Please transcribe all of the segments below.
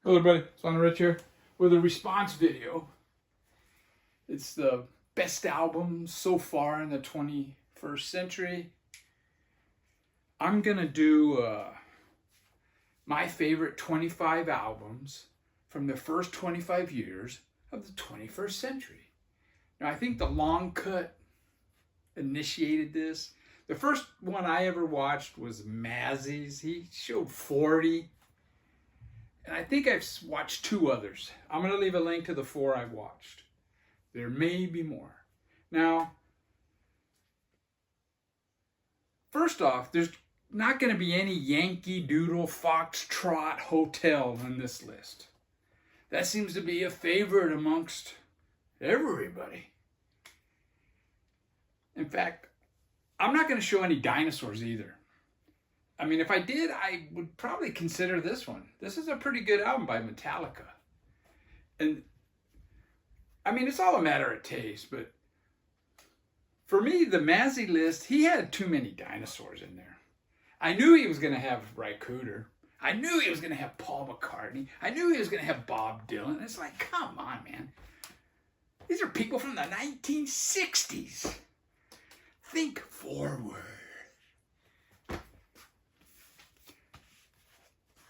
Hello everybody, Sonny Rich here with a response video. It's the best album so far in the 21st century. I'm gonna do my favorite 25 albums from the first 25 years of the 21st century. Now I think the Long Cut initiated this. The first one I ever watched was Mazzy's. He showed 40. And I think I've watched 2 others. I'm going to leave a link to the 4 I've watched. There may be more. Now, first off, there's not going to be any Yankee Doodle Foxtrot Hotel on this list. That seems to be a favorite amongst everybody. In fact, I'm not going to show any dinosaurs either. I mean, if I did, I would probably consider this one. This is a pretty good album by Metallica. And, I mean, it's all a matter of taste, but for me, the Mazzy list, he had too many dinosaurs in there. I knew he was going to have Ry Cooder. I knew he was going to have Paul McCartney. I knew he was going to have Bob Dylan. It's like, come on, man. These are people from the 1960s. Think forward.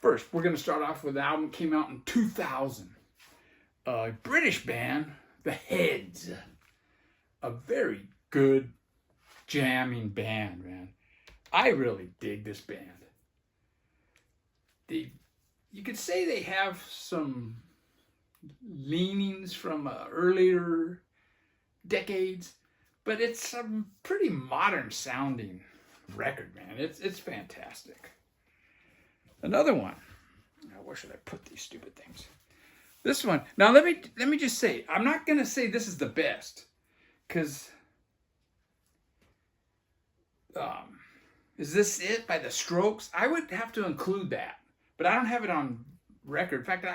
First, we're going to start off with the album that came out in 2000. A British band, The Heads. A very good jamming band, man. I really dig this band. You could say they have some leanings from earlier decades, but it's a pretty modern sounding record, man. It's fantastic. Another one. Now, where should I put these stupid things? This one. Now, let me just say, I'm not going to say this is the best, because Is This It by The Strokes? I would have to include that, but I don't have it on record. In fact,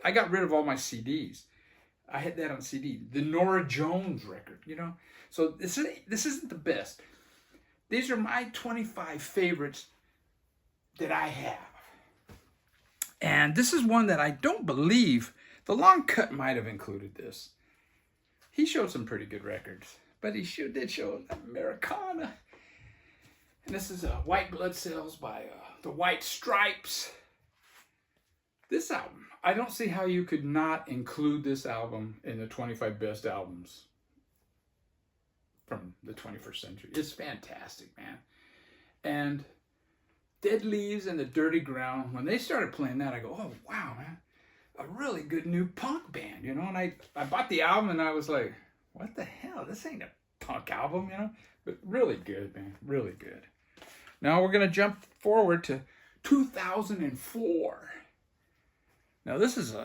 I got rid of all my CDs. I had that on CD. The Norah Jones record, you know? So this isn't the best. These are my 25 favorites that I have. And this is one that I don't believe, the Long Cut might have included this. He showed some pretty good records, but he did show Americana. And this is White Blood Cells by the White Stripes. This album, I don't see how you could not include this album in the 25 best albums from the 21st century. It's fantastic, man. And Dead Leaves and the Dirty Ground, when they started playing that, I go, oh, wow, man. A really good new punk band, you know? And I bought the album and I was like, what the hell? This ain't a punk album, you know? But really good, man. Really good. Now we're going to jump forward to 2004. Now this is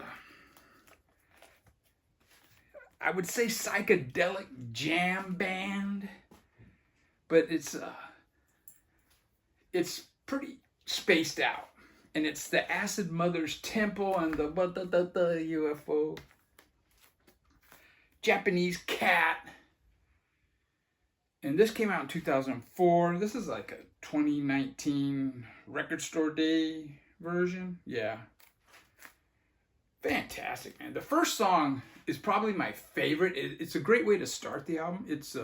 I would say psychedelic jam band, but it's pretty spaced out, and it's the Acid Mother's Temple and the UFO, Japanese Cat, and this came out in 2004. This is like a 2019 Record Store Day version. Yeah. Fantastic, man. The first song is probably my favorite. It's a great way to start the album. It's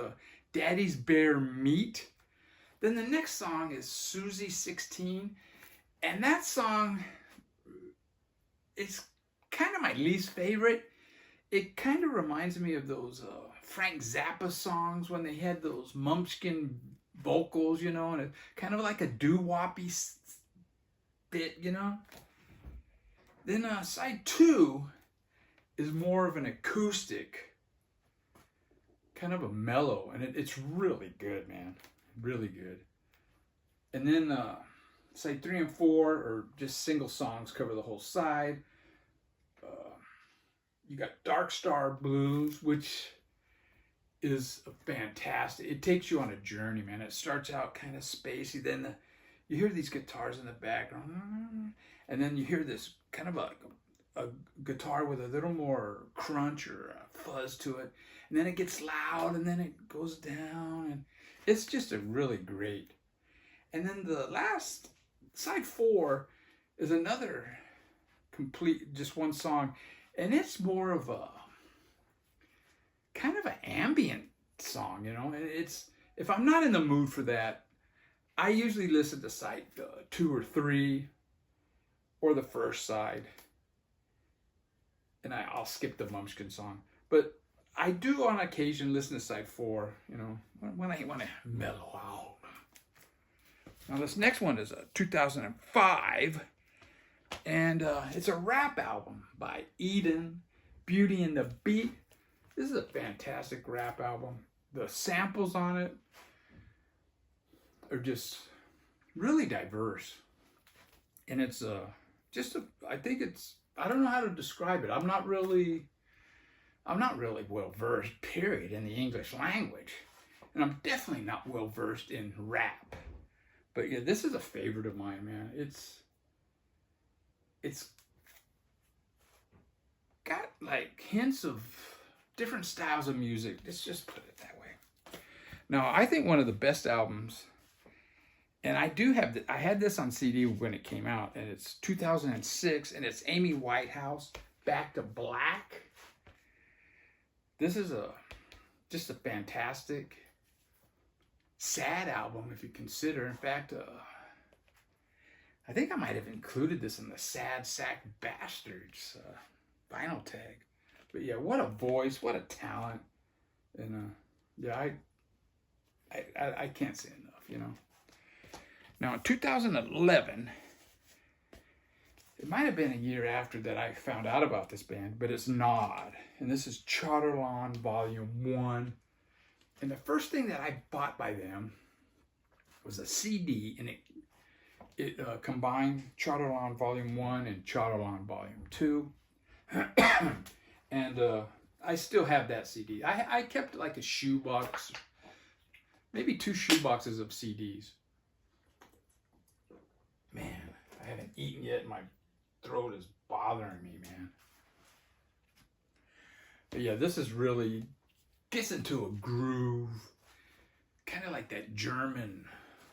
Daddy's Bear Meat. Then the next song is Susie 16. And that song is kind of my least favorite. It kind of reminds me of those Frank Zappa songs when they had those Mumpskin vocals, you know, and it's kind of like a doo-woppy bit, you know. Then side 2 is more of an acoustic, kind of a mellow, and it's really good, man. Really good. And then side 3 and 4 are just single songs, cover the whole side. You got Dark Star Blues, which is fantastic. It takes you on a journey, man. It starts out kind of spacey, then you hear these guitars in the background, and then you hear this kind of a guitar with a little more crunch or a fuzz to it, and then it gets loud, and then it goes down, and it's just a really great. And then the last, side 4, is another complete, just one song. And it's more of a kind of an ambient song, you know. And it's, if I'm not in the mood for that, I usually listen to side 2 or 3 or the first side. And I'll skip the Munchkin song. But I do on occasion listen to side 4, you know, when I want to mellow out. Now this next one is a 2005, and it's a rap album by Eden, Beauty and the Beat. This is a fantastic rap album. The samples on it are just really diverse. And it's I think it's, I don't know how to describe it. I'm not really well versed, period, in the English language. And I'm definitely not well versed in rap. But yeah, this is a favorite of mine, man. It's got like hints of different styles of music. Let's just put it that way. Now, I think one of the best albums, and I had this on CD when it came out, and it's 2006, and it's Amy Whitehouse, Back to Black. This is just a fantastic, sad album if you consider. In fact, I think I might have included this in the Sad Sack Bastards vinyl tag. But yeah, what a voice, what a talent. And yeah, I can't say enough, you know. Now in 2011, it might have been a year after that I found out about this band, but it's Nod. And this is Charterlawn Volume 1. And the first thing that I bought by them was a CD, and it combined Charterlawn Volume 1 and Charterlawn Volume 2. And I still have that CD. I kept like a shoebox, maybe 2 shoeboxes of CDs. Man, I haven't eaten yet. My throat is bothering me, man. But yeah, this is really, gets into a groove, kind of like that German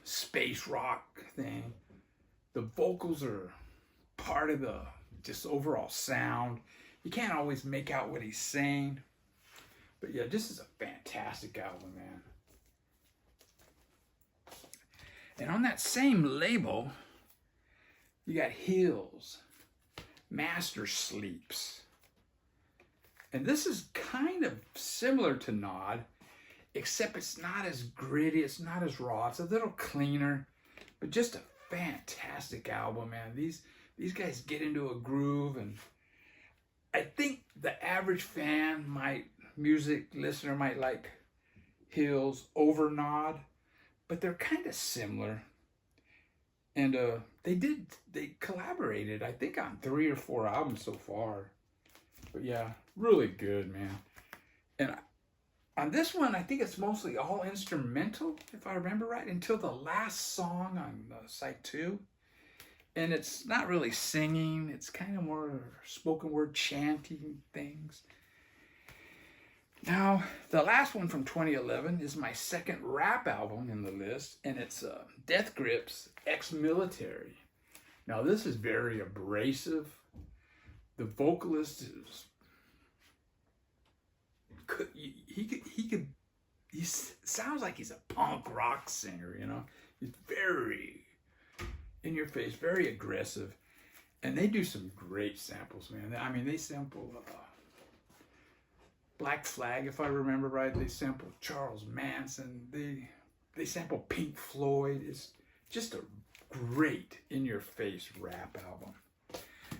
space rock thing. The vocals are part of the just overall sound. You can't always make out what he's saying. But yeah, this is a fantastic album, man. And on that same label, you got Hills, Master Sleeps. And this is kind of similar to Nod, except it's not as gritty, it's not as raw, it's a little cleaner, but just a fantastic album, man. These guys get into a groove, and I think the average music listener might like Hills over Nod, but they're kind of similar. And they collaborated, I think, on 3 or 4 albums so far. But yeah, really good, man. And on this one, I think it's mostly all instrumental, if I remember right, until the last song on side 2. And it's not really singing, it's kind of more spoken word chanting things. Now, the last one from 2011 is my second rap album in the list, and it's Death Grips Ex-Military. Now, this is very abrasive. The vocalist is, he sounds like he's a punk rock singer, you know. He's very in your face, very aggressive, and they do some great samples, man. I mean, they sample Black Flag, if I remember right. They sample Charles Manson. They sample Pink Floyd. It's just a great in-your-face rap album.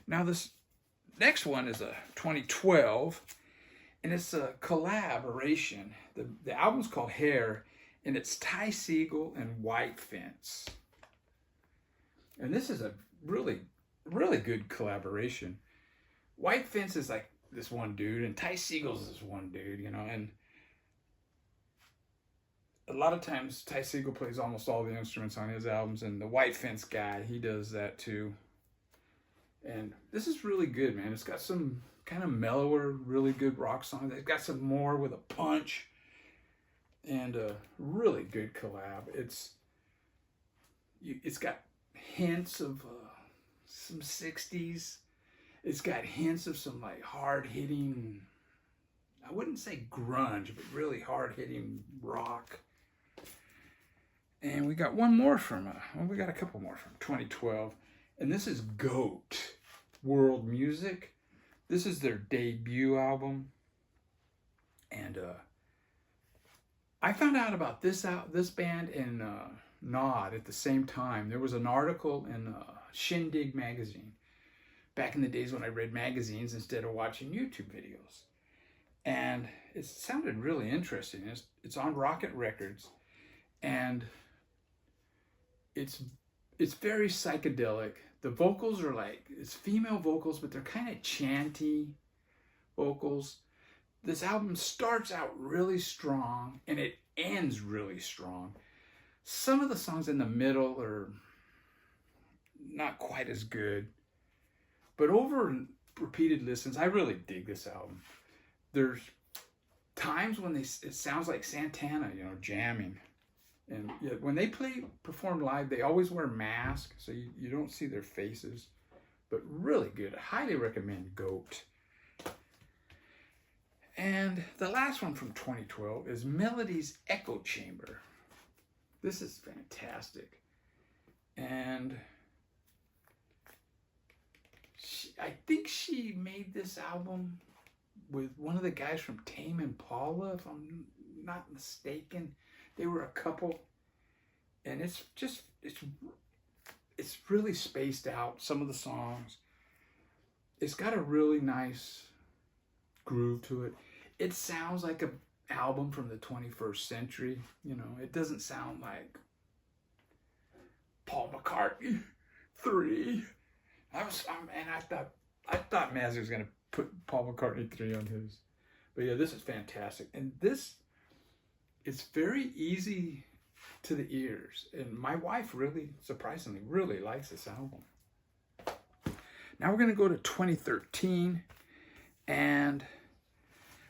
Now this next one is a 2012, and it's a collaboration. The album's called Hair, and it's Ty Segall and White Fence. And this is a really, really good collaboration. White Fence is like this one dude, and Ty Segall's this one dude, you know, and a lot of times Ty Segall plays almost all the instruments on his albums, and the White Fence guy, he does that too. And this is really good, man. It's got some kind of mellower, really good rock songs. It's got some more with a punch, and a really good collab. It's got hints of some 60s, It's got hints of some like hard-hitting, I wouldn't say grunge, but really hard-hitting rock. And we got one more from, well, we got a couple more from 2012. And this is GOAT, World Music. This is their debut album. And I found out about this band and Nod at the same time. There was an article in Shindig magazine back in the days when I read magazines instead of watching YouTube videos. And it sounded really interesting. It's on Rocket Records, and it's very psychedelic. The vocals are like, it's female vocals, but they're kind of chanty vocals. This album starts out really strong and it ends really strong. Some of the songs in the middle are not quite as good, but over repeated listens, I really dig this album. There's times when it sounds like Santana, you know, jamming. And yeah, when they perform live, they always wear masks, so you don't see their faces. But really good. I highly recommend GOAT. And the last one from 2012 is Melody's Echo Chamber. This is fantastic. And I think she made this album with one of the guys from Tame Impala, if I'm not mistaken. They were a couple, and it's really spaced out, some of the songs. It's got a really nice groove to it. It sounds like an album from the 21st century, you know. It doesn't sound like Paul McCartney 3. I thought Mazzy was gonna put Paul McCartney 3 on his, but yeah, this is fantastic, and this. It's very easy to the ears, and my wife really, surprisingly, really likes this album. Now we're going to go to 2013, and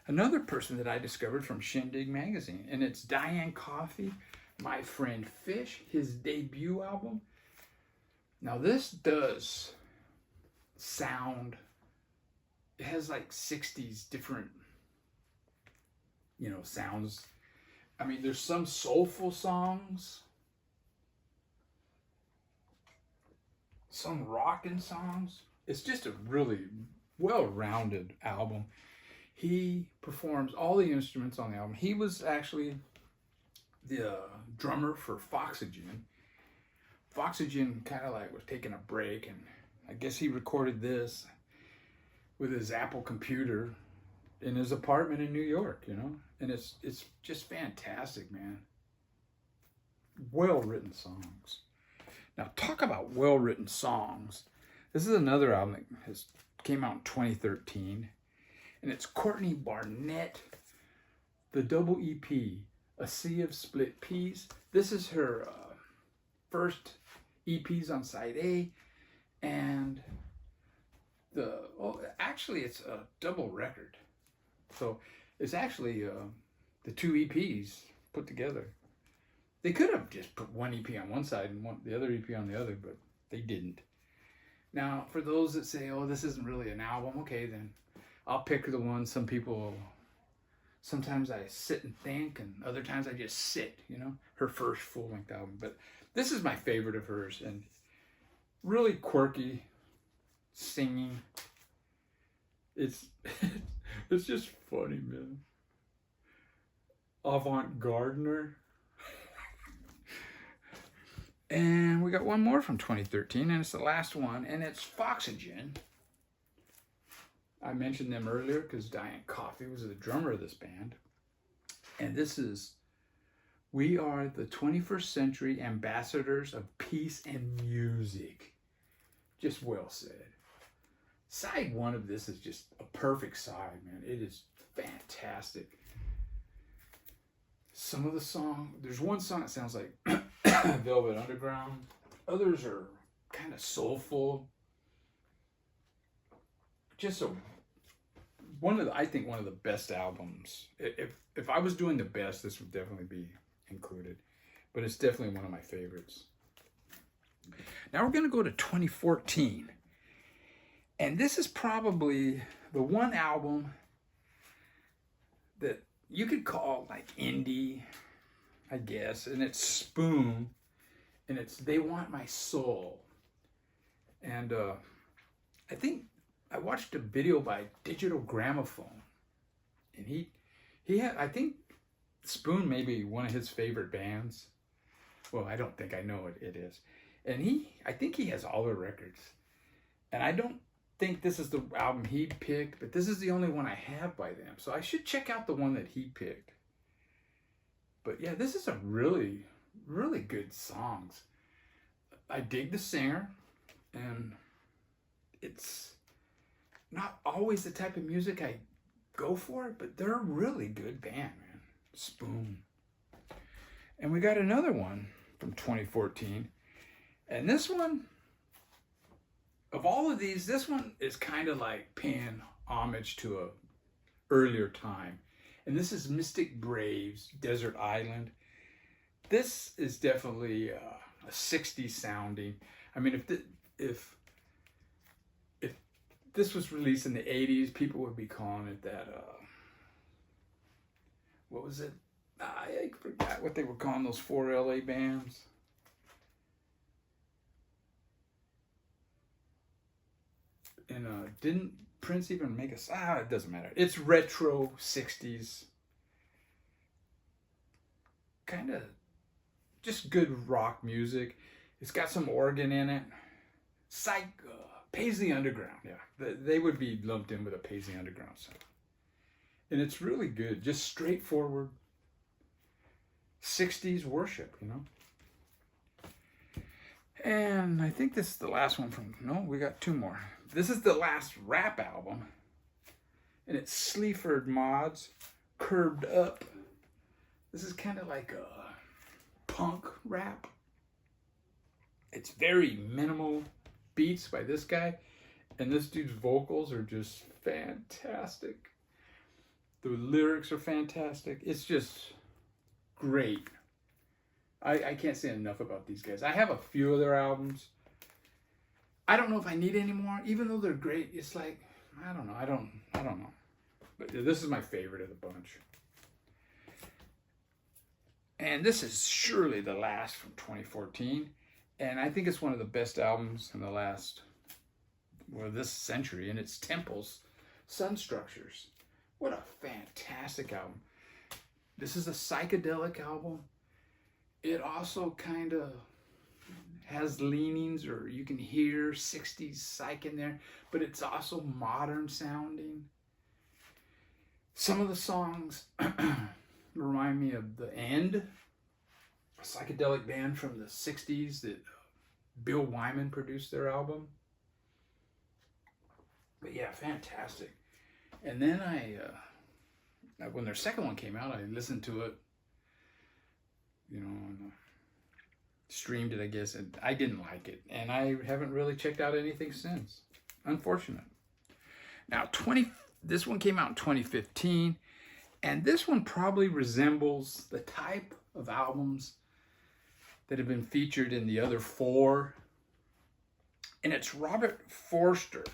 another person that I discovered from Shindig magazine, and it's Diane Coffey, My Friend Fish, his debut album. Now this does sound, it has like 60s different, you know, sounds. I mean, there's some soulful songs, some rockin' songs. It's just a really well-rounded album. He performs all the instruments on the album. He was actually the drummer for Foxygen. Foxygen kind of like was taking a break, and I guess he recorded this with his Apple computer in his apartment in New York, you know? And it's just fantastic, man. Well-written songs. Now, talk about well-written songs. This is another album that came out in 2013. And it's Courtney Barnett, the double EP, A Sea of Split Peas. This is her first EPs on side A. And actually it's a double record. So it's actually the two EPs put together. They could have just put one EP on one side and the other EP on the other, but they didn't. Now, for those that say, oh, this isn't really an album, okay, then I'll pick the one. Some people, sometimes I sit and think, and other times I just sit, you know, her first full-length album. But this is my favorite of hers, and really quirky singing. It's it's just funny, man. Avant-gardener. And we got one more from 2013, and it's the last one, and it's Foxygen. I mentioned them earlier because Diane Coffey was the drummer of this band. And this is, we are the 21st century ambassadors of peace and music. Just well said. Side one of this is just a perfect side, man. It is fantastic. Some of the song, there's one song that sounds like Velvet Underground. Others are kind of soulful. Just I think one of the best albums. If I was doing the best, this would definitely be included. But it's definitely one of my favorites. Now we're going to go to 2014. And this is probably the one album that you could call like indie, I guess. And it's Spoon, and it's They Want My Soul. And I think I watched a video by Digital Gramophone, and he had, I think Spoon may be one of his favorite bands. Well, I don't think, I know it is. And I think he has all their records. And I don't think this is the album he picked, but this is the only one I have by them. So I should check out the one that he picked. But yeah, this is a really, really good songs. I dig the singer, and it's not always the type of music I go for, but they're a really good band, man. Spoon. And we got another one from 2014. And this one, of all of these, this one is kind of like paying homage to a earlier time. And this is Mystic Braves, Desert Island. This is definitely a 60s sounding. I mean, if this was released in the 80s, people would be calling it that, what was it? I forgot what they were calling those 4 LA bands. And didn't Prince even make us? It doesn't matter. It's retro 60s. Kind of just good rock music. It's got some organ in it. Paisley Underground, yeah. They would be lumped in with a Paisley Underground song. And it's really good. Just straightforward 60s worship, you know. And I think this is the last one from, no, we got 2 more. This is the last rap album. And it's Sleaford Mods, Curved Up. This is kind of like a punk rap. It's very minimal beats by this guy. And this dude's vocals are just fantastic. The lyrics are fantastic. It's just great. I can't say enough about these guys. I have a few of their albums. I don't know if I need any more, even though they're great. It's like, I don't know. I don't know. But this is my favorite of the bunch. And this is surely the last from 2014. And I think it's one of the best albums in the last, well, this century. And it's Temple's Sun Structures. What a fantastic album. This is a psychedelic album. It also kind of has leanings, or you can hear 60s psych in there, but it's also modern sounding. Some of the songs remind me of The End, a psychedelic band from the 60s that Bill Wyman produced their album. But yeah, fantastic. And then when their second one came out, I listened to it, you know, and streamed it, I guess, and I didn't like it. And I haven't really checked out anything since. Unfortunate. Now, this one came out in 2015, and this one probably resembles the type of albums that have been featured in the other 4. And it's Robert Forster.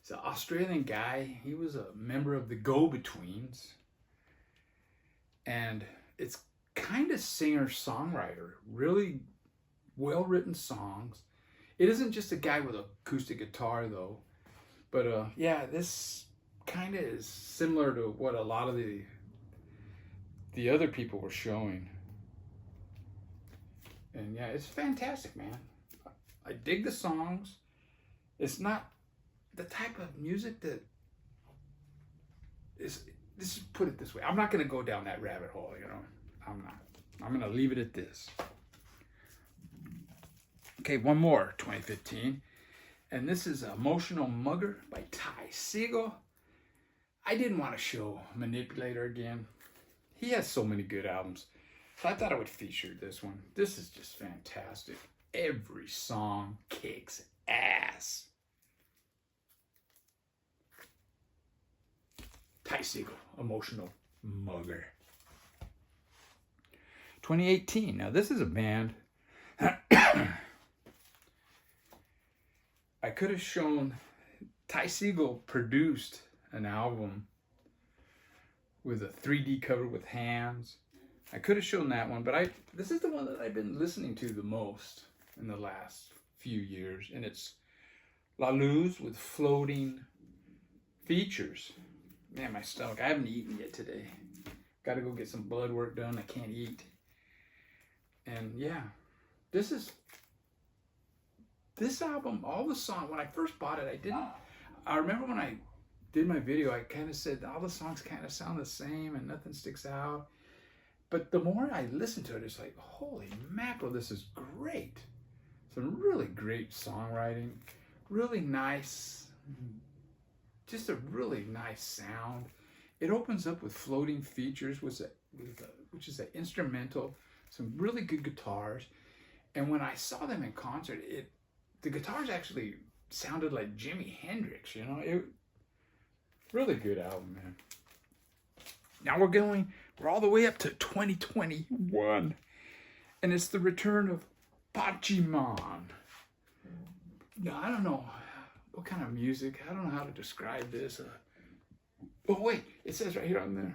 He's an Australian guy. He was a member of the Go-Betweens. And it's kind of singer-songwriter. Really well-written songs. It isn't just a guy with an acoustic guitar, though. But yeah, this kind of is similar to what a lot of the other people were showing. And yeah, it's fantastic, man. I dig the songs. It's not the type of music that is, put it this way. I'm not going to go down that rabbit hole, you know. I'm not. I'm going to leave it at this. Okay, one more, 2015. And this is Emotional Mugger by Ty Segall. I didn't want to show Manipulator again. He has so many good albums. So I thought I would feature this one. This is just fantastic. Every song kicks ass. Ty Segall, Emotional Mugger. 2018. Now this is a band I could have shown Ty Segall produced an album with a 3D cover with hands. I could have shown that one, but this is the one that I've been listening to the most in the last few years, and it's La Luz with floating features. Man, my stomach, I haven't eaten yet today. Got to go get some blood work done. I can't eat. And yeah, this album, all the songs, when I first bought it, I remember when I did my video, I kind of said all the songs kind of sound the same and nothing sticks out. But the more I listen to it, it's like, holy mackerel, this is great. Some really great songwriting, really nice, just a really nice sound. It opens up with floating features, which is an instrumental, some really good guitars. And when I saw them in concert, the guitars actually sounded like Jimi Hendrix, you know? It really good album, man. Now we're all the way up to 2021. And it's the return of Pachimon. Now, I don't know what kind of music, I don't know how to describe this. Oh wait, it says right here on the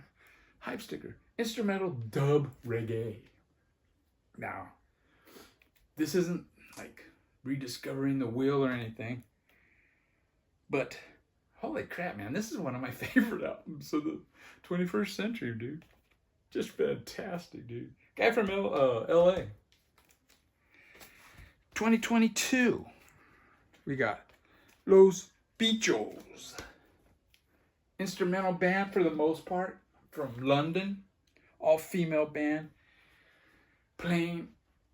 hype sticker, instrumental dub reggae. Now, this isn't like rediscovering the wheel or anything, but holy crap, man, this is one of my favorite albums of the 21st century, dude. Just fantastic, dude. Guy from LA. 2022, we got Los Bichos. Instrumental band for the most part, from London. All female band. Playing,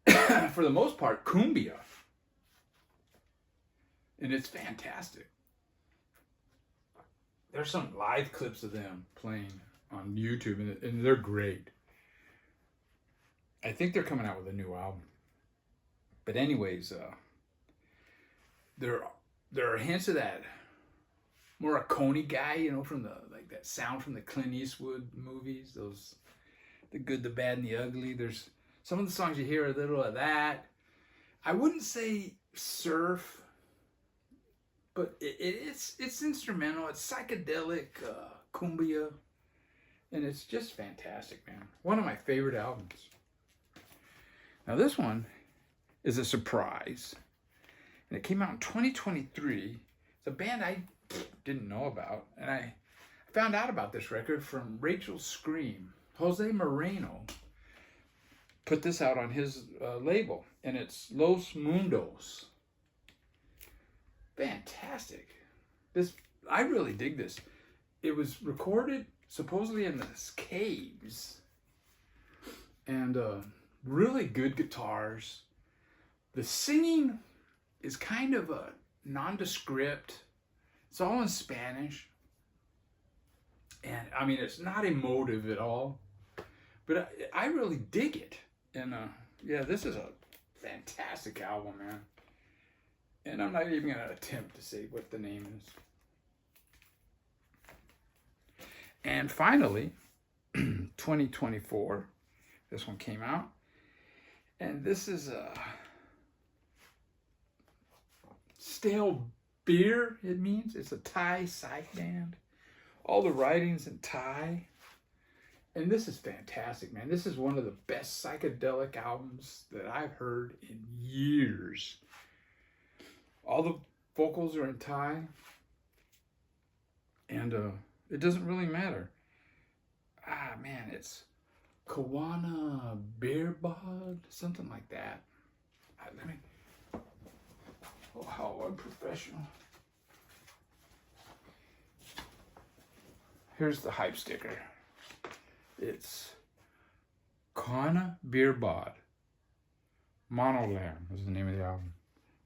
for the most part, cumbia. And it's fantastic. There's some live clips of them playing on YouTube, and they're great. I think they're coming out with a new album. But anyways, there are hints of that Morricone guy, you know, from that sound from the Clint Eastwood movies, the Good, the Bad, and the Ugly. There's some of the songs you hear a little of that. I wouldn't say surf, but it's instrumental. It's psychedelic cumbia, and it's just fantastic, man. One of my favorite albums. Now this one is a surprise, and it came out in 2023. It's a band I didn't know about, and I found out about this record from Rachel Scream. Jose Moreno put this out on his label, and it's Los Mundos. Fantastic. I really dig this. It was recorded supposedly in the caves, and really good guitars. The singing is kind of a nondescript. It's all in Spanish. And I mean, it's not emotive at all, but I really dig it. And yeah, this is a fantastic album, man. And I'm not even gonna attempt to say what the name is. And finally, 2024, this one came out. And this is a stale beer, it means. It's a Thai psych band. All the writing's in Thai. And this is fantastic, man. This is one of the best psychedelic albums that I've heard in years. All the vocals are in Thai. And it doesn't really matter. Ah, man, it's Kawana Beerbod, something like that. Let me... Oh, how unprofessional. Here's the hype sticker. It's Kawana Beerbod. Monolam is the name of the album.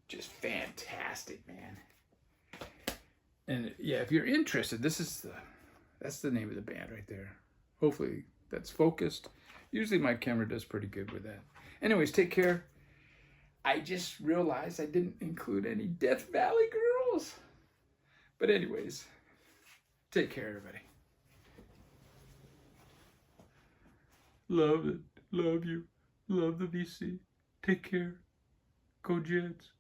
Just fantastic, man. And yeah, if you're interested, that's the name of the band right there. Hopefully that's focused. Usually my camera does pretty good with that. Anyways, take care. I just realized I didn't include any Death Valley Girls. But anyways, take care, everybody. Love it. Love you. Love the VC. Take care. Go Jets.